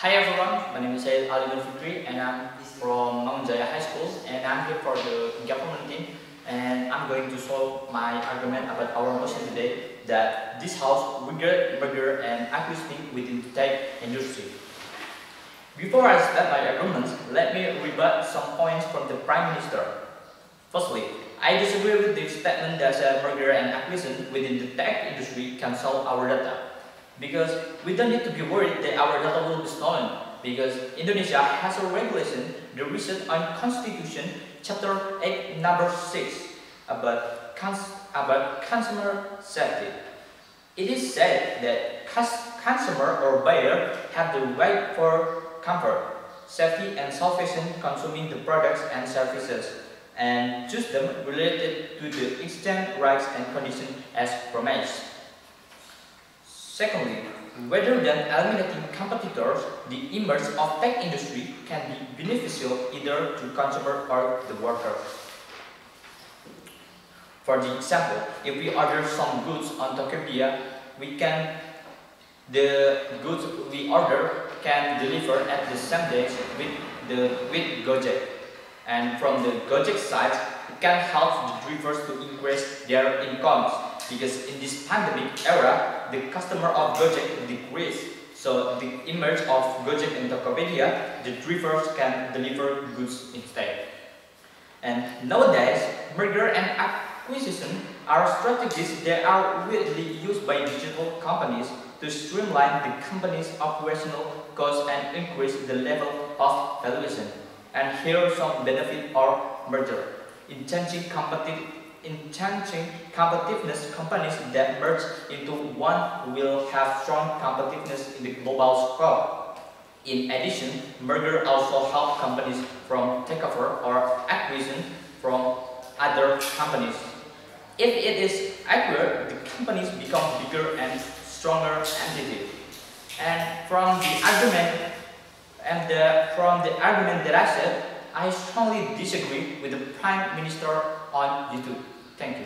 Hi everyone, my name is Said Ali Nur Fikri and I'm from Mount Jaya High School and I'm here for the government team and I'm going to solve my argument about our motion today that this house regret merger and acquisition within the tech industry. Before I start my argument, let me rebut some points from the Prime Minister. Firstly, I disagree with the statement that merger and acquisition within the tech industry can solve our data. Because we don't need to be worried that our data will be stolen, because Indonesia has a regulation, the recent on Constitution, Chapter 8, Number 6, about consumer safety. It is said that consumer or buyer have the right for comfort, safety and salvation consuming the products and services, and choose them related to the extent, rights and conditions as promised. Secondly, rather than eliminating competitors, the emergence of tech industry can be beneficial either to consumer or the worker. For the example, if we order some goods on Tokopedia, the goods we order can deliver at the same day with Gojek. And from the Gojek side, it can help the drivers to increase their incomes, because in this pandemic era, the customer of Gojek decreased. So the image of Gojek and Tokopedia, the drivers can deliver goods instead. And nowadays, merger and acquisition are strategies that are widely used by digital companies to streamline the company's operational costs and increase the level of valuation. And here are some benefits of merger. Enhancing competitiveness, companies that merge into one will have strong competitiveness in the global scope. In addition, merger also help companies from takeover or acquisition from other companies. If it is accurate, the companies become bigger and stronger entities. And from the argument that I said, I strongly disagree with the Prime Minister on YouTube. Thank you.